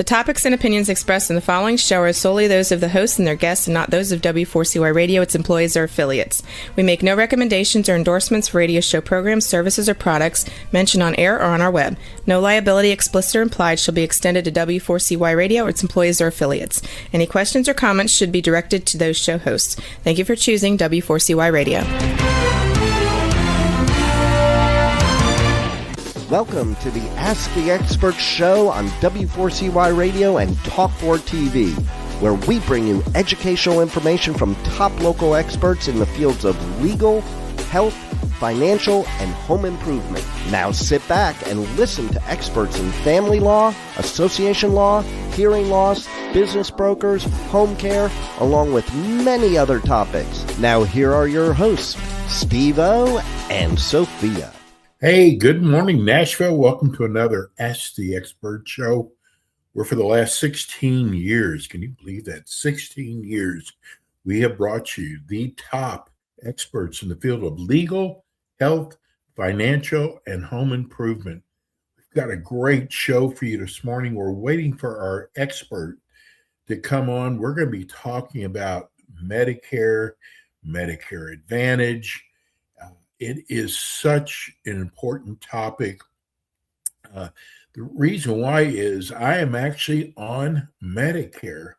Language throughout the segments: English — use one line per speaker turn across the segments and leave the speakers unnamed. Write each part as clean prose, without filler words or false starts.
topics and opinions expressed in the following show are solely those of the hosts and their guests and not those of W4CY Radio, its employees, or affiliates. We make no recommendations or endorsements for radio show programs, services, or products mentioned on air or on our web. No liability, explicit or implied, shall be extended to W4CY Radio or its employees or affiliates. Any questions or comments should be directed to those show hosts. Thank you for choosing W4CY Radio.
Welcome to the Ask the Expert show on W4CY Radio and Talk4 TV, where we bring you educational information from top local experts in the fields of legal, health, financial, and home improvement. Now sit back and listen to experts in family law, association law, hearing loss, business brokers, home care, along with many other topics. Now here are your hosts, Steve-O and Sophia.
Hey, good morning, Nashville. Welcome to another Ask the Expert show, where for the last 16 years, can you believe that? 16 years, we have brought you the top experts in the field of legal, health, financial, and home improvement. We've got a great show for you this morning. We're waiting for our expert to come on. We're going to be talking about Medicare, Medicare Advantage. It is such an important topic. The reason why is I am actually on Medicare,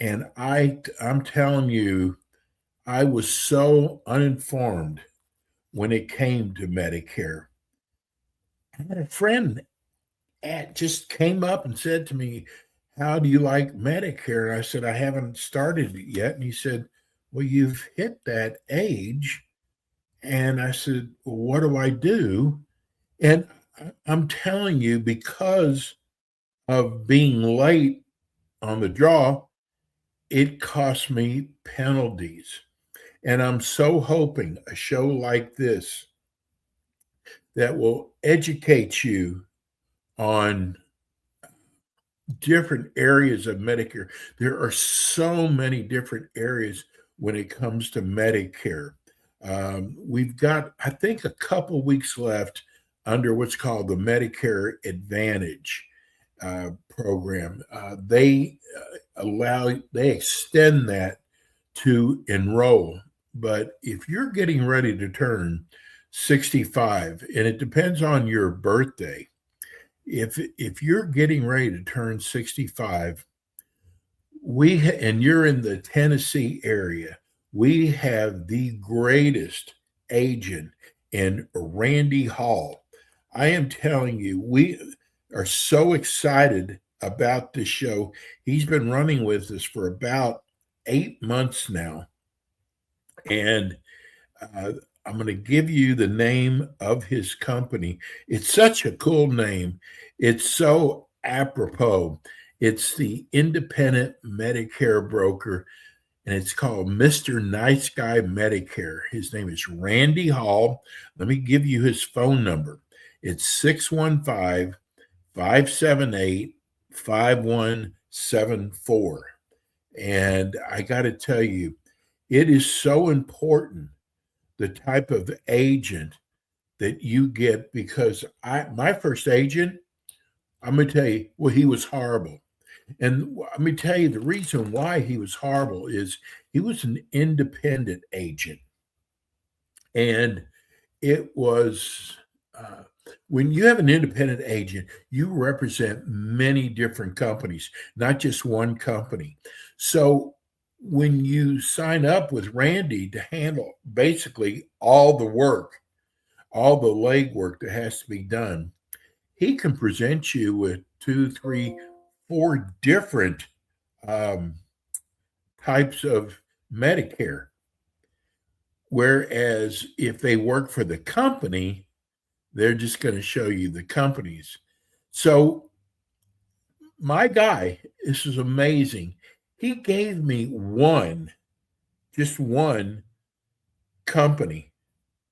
and I'm telling you, I was so uninformed when it came to Medicare. I had a friend that just came up and said to me, "How do you like Medicare?" And I said, "I haven't started it yet." And he said, "Well, you've hit that age." And I said, "Well, what do I do?" And I'm telling you, because of being late on the draw, it cost me penalties. And I'm so hoping a show like this that will educate you on different areas of Medicare. There are so many different areas when it comes to Medicare. We've got, I think, a couple weeks left under what's called the Medicare Advantage program. They extend that to enroll. But if you're getting ready to turn 65, and it depends on your birthday, if you're getting ready to turn 65, and you're in the Tennessee area, we have the greatest agent in Randy Hall. I am telling you, we are so excited about this show. He's been running with us for about 8 months now. And I'm going to give you the name of his company. It's such a cool name. It's so apropos. It's the Independent Medicare Broker, and it's called Mr. Nice Guy Medicare. His name is Randy Hall. Let me give you his phone number. It's 615-578-5174. And I got to tell you, it is so important, the type of agent that you get, because my first agent, I'm going to tell you, well, he was horrible. And let me tell you, the reason why he was horrible is he was an independent agent. And it was, when you have an independent agent, you represent many different companies, not just one company. So when you sign up with Randy to handle basically all the work, all the legwork that has to be done, he can present you with 2, 3, 4 different types of Medicare. Whereas if they work for the company, they're just going to show you the companies. So my guy, this is amazing. He gave me just one company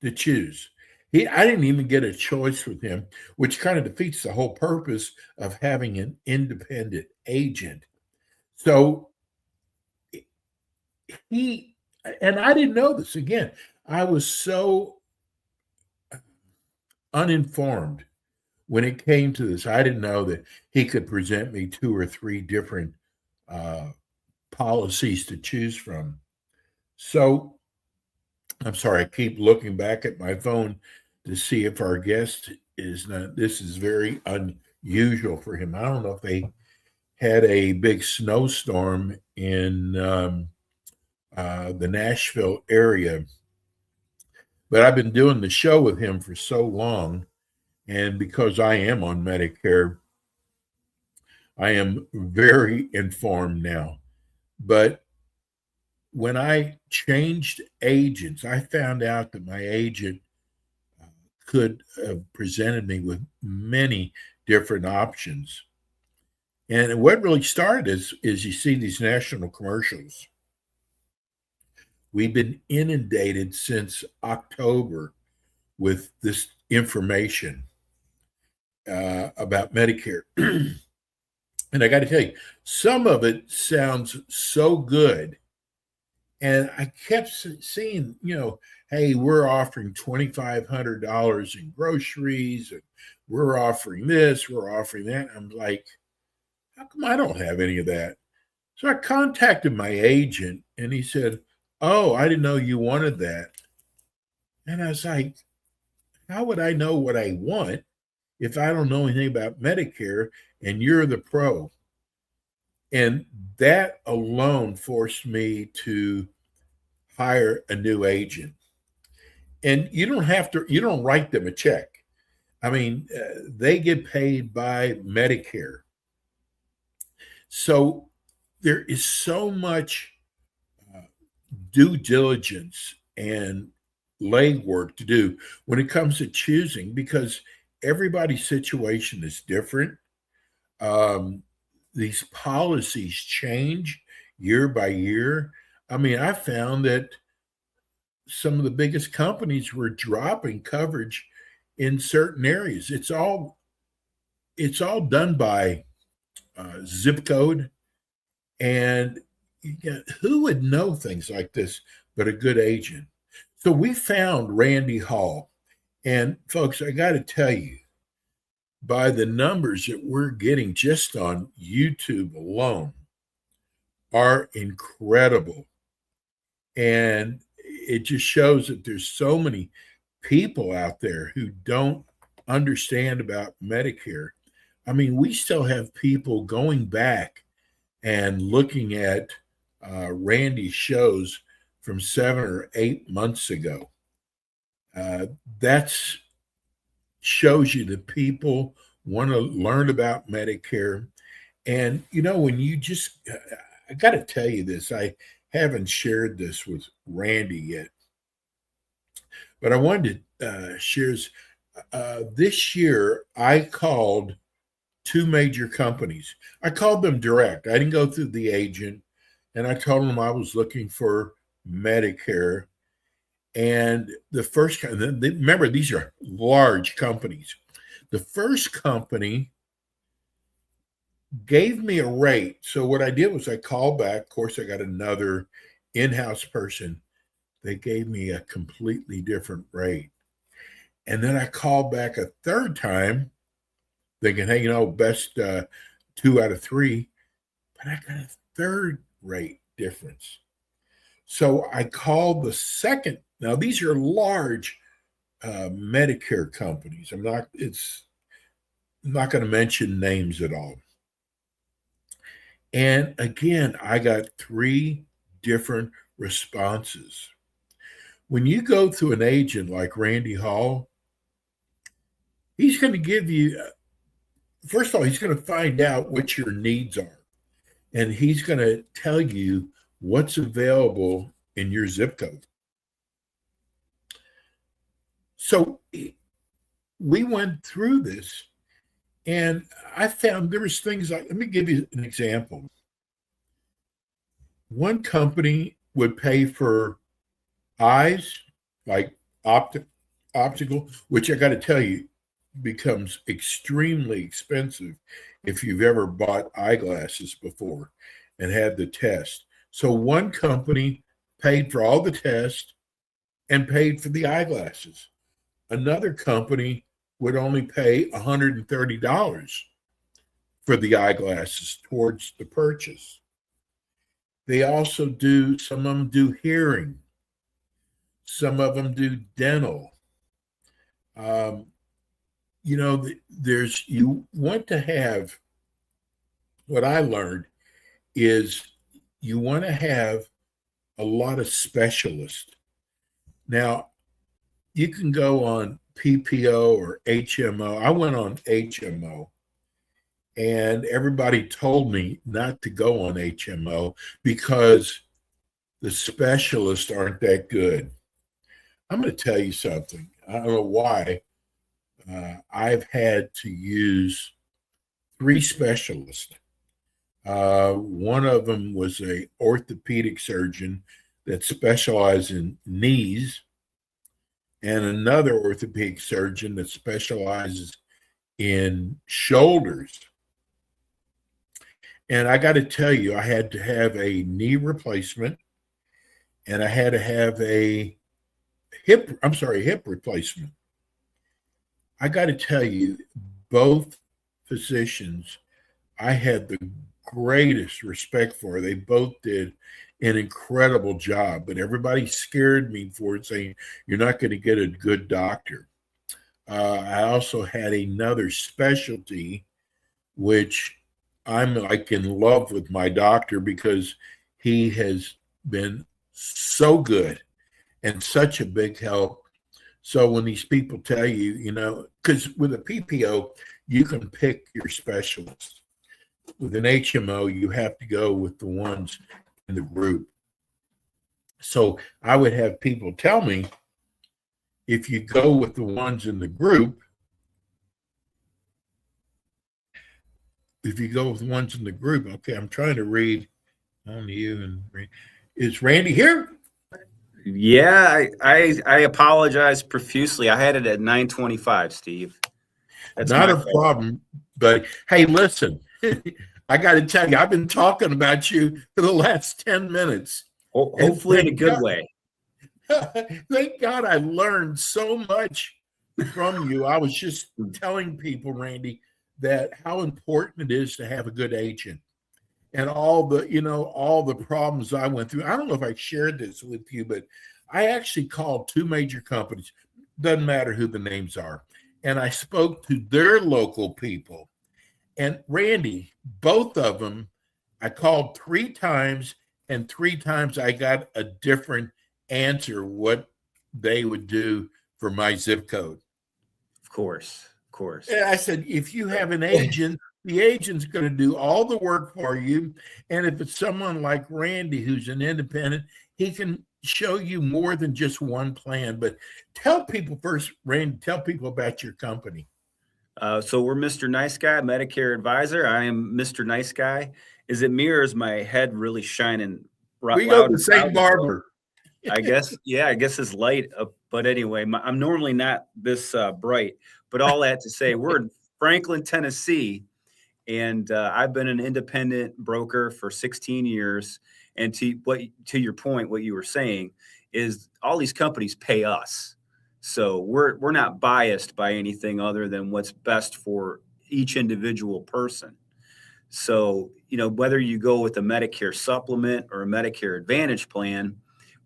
to choose. I didn't even get a choice with him, which kind of defeats the whole purpose of having an independent agent. So and I didn't know this. Again, I was so uninformed when it came to this, I didn't know that he could present me 2 or 3 different uh, policies to choose from. So I'm sorry, I keep looking back at my phone to see if our guest is not. This is very unusual for him. I don't know if they had a big snowstorm in the Nashville area, but I've been doing the show with him for so long. And because I am on Medicare, I am very informed now. But when I changed agents, I found out that my agent could have presented me with many different options. And what really started is you see these national commercials. We've been inundated since October with this information about Medicare. And I got to tell you, some of it sounds so good. And I kept seeing, hey, we're offering $2,500 in groceries, and we're offering this, we're offering that. I'm like, how come I don't have any of that? So I contacted my agent, and he said, oh, I didn't know you wanted that. And I was like, how would I know what I want if I don't know anything about Medicare and you're the pro? And that alone forced me to hire a new agent. And you don't write them a check. I mean, they get paid by Medicare. So there is so much due diligence and legwork to do when it comes to choosing, because everybody's situation is different. These policies change year by year. I mean, I found that some of the biggest companies were dropping coverage in certain areas. It's all done by zip code, and who would know things like this but a good agent? So we found Randy Hall, and folks, I got to tell you, by the numbers that we're getting just on YouTube alone are incredible. And it just shows that there's so many people out there who don't understand about Medicare. I mean, we still have people going back and looking at Randy's shows from 7 or 8 months ago. That's shows you that people want to learn about Medicare. And, when you just, I got to tell you this, I haven't shared this with Randy yet, but I wanted to share this year. I called 2 major companies. I called them direct. I didn't go through the agent, and I told them I was looking for Medicare. And the first, remember, these are large companies. The first company gave me a rate. So what I did was I called back. Of course, I got another in-house person. They gave me a completely different rate. And then I called back a third time, thinking, hey, best 2 out of 3. But I got a third rate difference. So I called the second. Now, these are large Medicare companies. I'm not going to mention names at all. And again, I got 3 different responses. When you go through an agent like Randy Hall, he's going to give you, first of all, he's going to find out what your needs are. And he's going to tell you what's available in your zip code. So we went through this, and I found there was things like, let me give you an example. One company would pay for eyes, like optical, which I got to tell you becomes extremely expensive if you've ever bought eyeglasses before and had the test. So one company paid for all the tests and paid for the eyeglasses. Another company would only pay $130 for the eyeglasses towards the purchase. They also do, some of them do hearing, some of them do dental. You want to have, what I learned is you want to have a lot of specialists. Now, you can go on PPO or HMO. I went on HMO, and everybody told me not to go on HMO because the specialists aren't that good. I'm going to tell you something. I don't know why. I've had to use 3 specialists. One of them was an orthopedic surgeon that specialized in knees, and another orthopedic surgeon that specializes in shoulders. And I got to tell you, I had to have a knee replacement, and I had to have a hip replacement. I got to tell you, both physicians, I had the greatest respect for. They both did an incredible job, but everybody scared me for it, saying, you're not going to get a good doctor. I also had another specialty, which I'm like in love with my doctor because he has been so good and such a big help. So when these people tell you, because with a PPO, you can pick your specialist. With an HMO, you have to go with the ones in the group. So I would have people tell me, if you go with the ones in the group, okay, I'm trying to read on you and read. Is Randy here?
Yeah, I apologize profusely. I had it at 9:25, Steve.
That's not a problem. But hey, listen, I got to tell you, I've been talking about you for the last 10 minutes.
Hopefully in a good way.
Thank God I learned so much from you. I was just telling people, Randy, that how important it is to have a good agent. And all the problems I went through. I don't know if I shared this with you, but I actually called 2 major companies. Doesn't matter who the names are. And I spoke to their local people. And Randy, both of them, I called 3 times, and 3 times I got a different answer what they would do for my zip code.
Of course.
And I said, if you have an agent, the agent's going to do all the work for you. And if it's someone like Randy, who's an independent, he can show you more than just one plan. But tell people first, Randy, tell people about your company.
So we're Mr. Nice Guy, Medicare advisor. I am Mr. Nice Guy. Is it me or is my head really shining?
We go to the same barber.
I guess it's light. But anyway, I'm normally not this bright. But all that to say, we're in Franklin, Tennessee, and I've been an independent broker for 16 years. And to your point, what you were saying is all these companies pay us. So we're not biased by anything other than what's best for each individual person. So, whether you go with a Medicare supplement or a Medicare Advantage plan,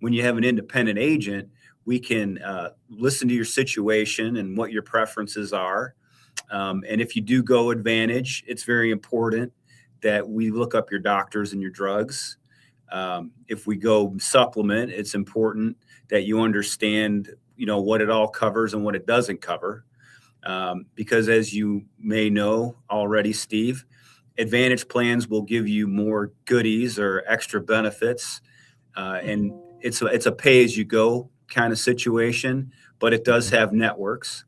when you have an independent agent, we can listen to your situation and what your preferences are. And if you do go Advantage, it's very important that we look up your doctors and your drugs. If we go supplement, it's important that you understand, what it all covers and what it doesn't cover. Because as you may know already, Steve, Advantage plans will give you more goodies or extra benefits. And it's a pay-as-you-go kind of situation, but it does have networks.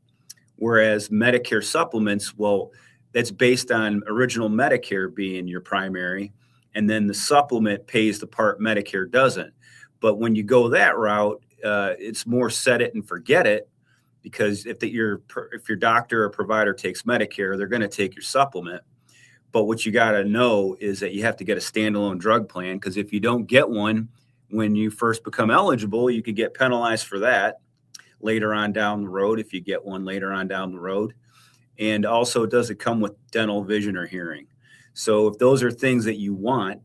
Whereas Medicare supplements, well, that's based on original Medicare being your primary, and then the supplement pays the part Medicare doesn't. But when you go that route, it's more set it and forget it, because if your doctor or provider takes Medicare, they're going to take your supplement. But what you got to know is that you have to get a standalone drug plan, because if you don't get one when you first become eligible, you could get penalized for that. later on down the road if you get one later on down the road. And also, does it come with dental, vision, or hearing? So if those are things that you want,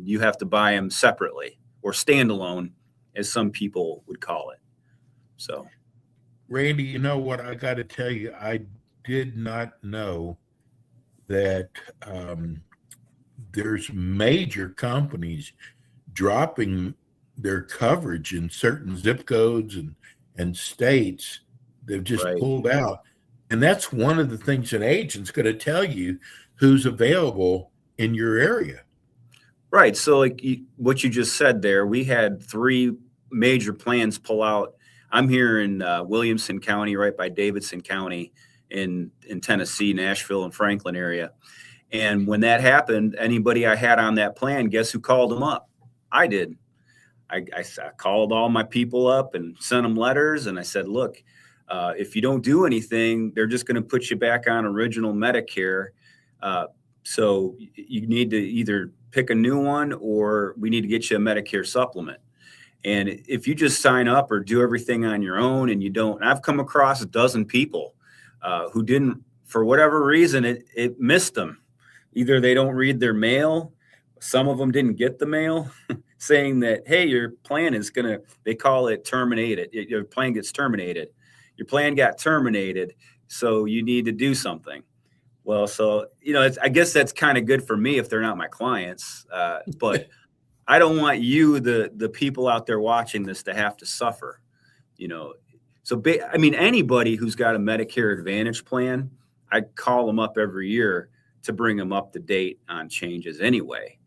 you have to buy them separately or standalone, as some people would call it. So,
Randy, you know what? I got to tell you, I did not know that there's major companies dropping their coverage in certain zip codes and states. They've just
right.
pulled out. And that's one of the things an agent's going to tell you who's available in your area.
Right. So like what you just said there, we had 3 major plans pull out. I'm here in Williamson County, right by Davidson County in Tennessee, Nashville and Franklin area. And when that happened, anybody I had on that plan, guess who called them up? I did. I called all my people up and sent them letters. And I said, look, if you don't do anything, they're just going to put you back on original Medicare. So you need to either pick a new one or we need to get you a Medicare supplement. And if you just sign up or do everything on your own and you don't, I've come across a dozen people who didn't, for whatever reason, it missed them. Either they don't read their mail. Some of them didn't get the mail saying that, hey, your plan is going to, they call it terminated. Your plan gets terminated. Your plan got terminated. So you need to do something. Well, so, I guess that's kind of good for me if they're not my clients. But I don't want you, the people out there watching this, to have to suffer, So, anybody who's got a Medicare Advantage plan, I call them up every year to bring them up to date on changes anyway,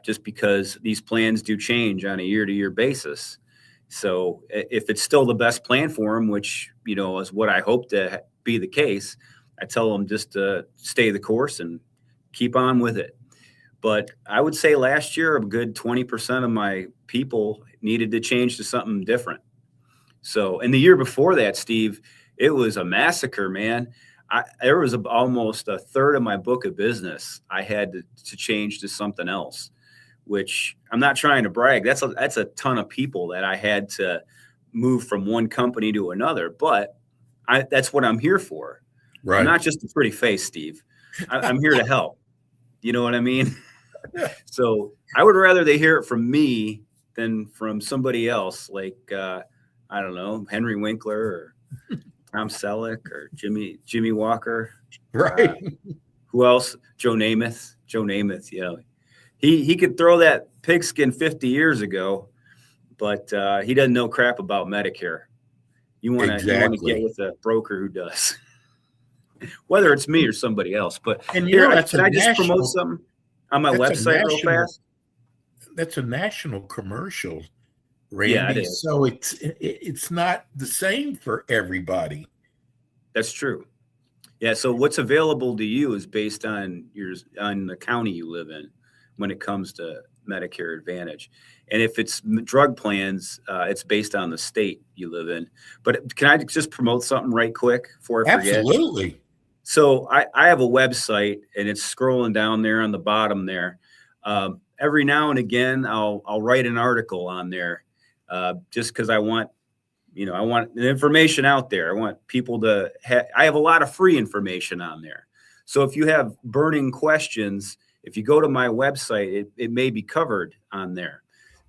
just because these plans do change on a year-to-year basis. So if it's still the best plan for them, which, is what I hope to be the case, I tell them just to stay the course and keep on with it. But I would say last year, a good 20% of my people needed to change to something different. So, and the year before that, Steve, it was a massacre, man. There was almost a third of my book of business I had to change to something else, which I'm not trying to brag. That's a ton of people that I had to move from one company to another. But that's what I'm here for. Right. I'm not just a pretty face, Steve. I'm here to help. You know what I mean? So I would rather they hear it from me than from somebody else, like, I don't know, Henry Winkler or Tom Selleck or Jimmy Walker.
Right.
Who else? Joe Namath. He could throw that pigskin 50 years ago, but he doesn't know crap about Medicare. You want to get with a broker who does, whether it's me or somebody else. But
and
can I just promote something on my website real fast?
That's a national commercial, Randy.
Yeah, it is.
So it's not the same for everybody.
That's true. Yeah. So what's available to you is based on the county you live in when it comes to Medicare Advantage. And if it's drug plans, it's based on the state you live in. But can I just promote something right quick before I forget?
Absolutely.
So I have a website, and it's scrolling down there on the bottom there. Every now and again, I'll write an article on there just because I want the information out there. I want people to I have a lot of free information on there. So if you have burning questions, if you go to my website, it may be covered on there.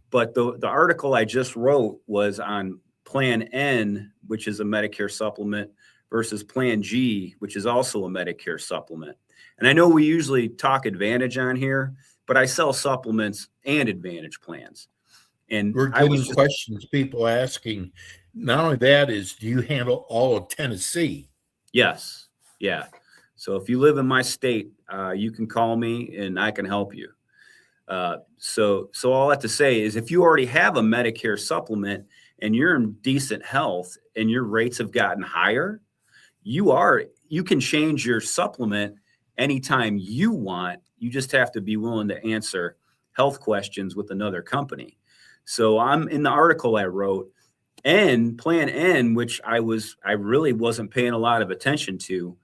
But the article I just wrote was on Plan N, which is a Medicare supplement, versus Plan G, which is also a Medicare supplement. And I know we usually talk Advantage on here, but I sell supplements and Advantage plans. And
we're getting questions, people asking, not only that is, do you handle all of Tennessee?
Yes. Yeah. So if you live in my state, you can call me and I can help you. So all I have to say is if you already have a Medicare supplement and you're in decent health and your rates have gotten higher, you can change your supplement anytime you want. You just have to be willing to answer health questions with another company. So I'm in the article I wrote, and Plan N, which I really wasn't paying a lot of attention to.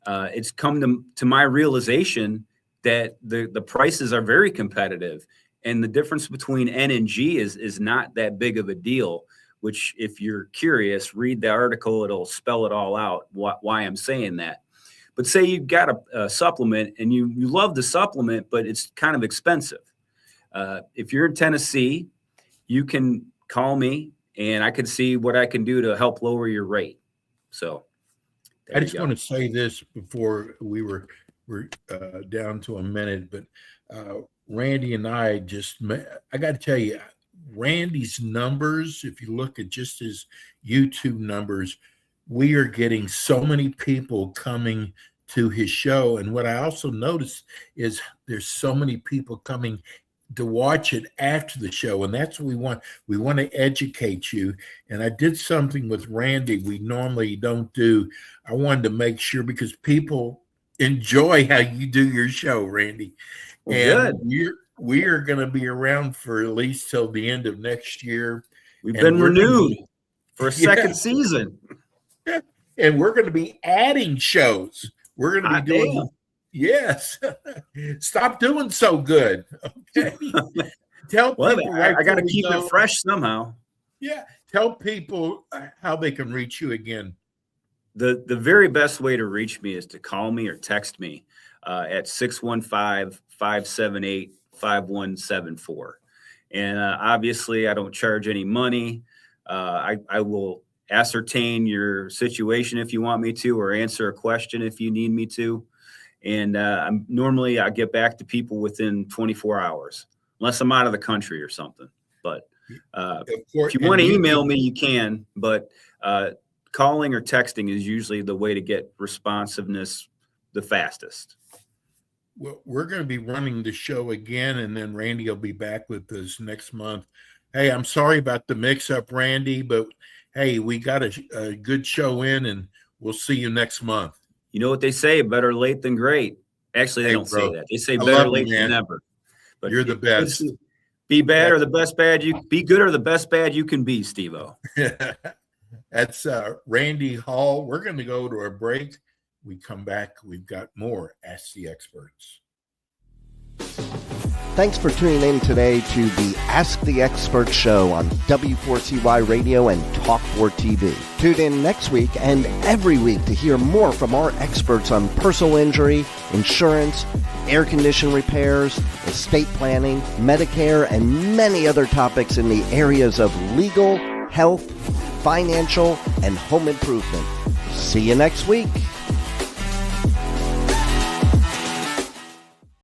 It's come to my realization that the prices are very competitive, and the difference between N and G is not that big of a deal which if you're curious, read the article. It'll spell it all out, why I'm saying that. But say you've got a supplement and you love the supplement, but it's kind of expensive. If you're in Tennessee, you can call me and I can see what I can do to help lower your rate. So
I just want to say this before we're down to a minute, but Randy and I got to tell you, Randy's numbers, if you look at just his YouTube numbers, we are getting so many people coming to his show. And what I also noticed is there's so many people coming to watch it after the show. And that's what we want. We want to educate you. And I did something with Randy we normally don't do. I wanted to make sure, because people enjoy how you do your show, Randy. And
good.
We are going to be around for at least till the end of next year.
We've been renewed for a second season.
And we're going to be adding shows. We're going to be doing, yes. Stop doing so good. Okay. Tell people.
I got to keep it fresh somehow.
Yeah. Tell people how they can reach you again.
The very best way to reach me is to call me or text me at 615-578-5174. And obviously, I don't charge any money. I will ascertain your situation if you want me to, or answer a question if you need me to. And I get back to people within 24 hours, unless I'm out of the country or something. But if you want to email me, you can. But calling or texting is usually the way to get responsiveness the fastest.
Well, we're going to be running the show again, and then Randy will be back with us next month. Hey, I'm sorry about the mix-up, Randy, but hey, we got a good show in, and we'll see you next month.
You know what they say, better late than great. Actually, they don't say that. They say better late than never.
But you're the best.
Be bad or the best bad you be good or the best bad you can be, Steve-O.
That's Randy Hall. We're going to go to a break. We come back, we've got more Ask the Experts.
Thanks for tuning in today to the Ask the Experts show on W4CY Radio and Talk4 TV. Tune in next week and every week to hear more from our experts on personal injury, insurance, air condition repairs, estate planning, Medicare, and many other topics in the areas of legal, health, financial, and home improvement. See you next week.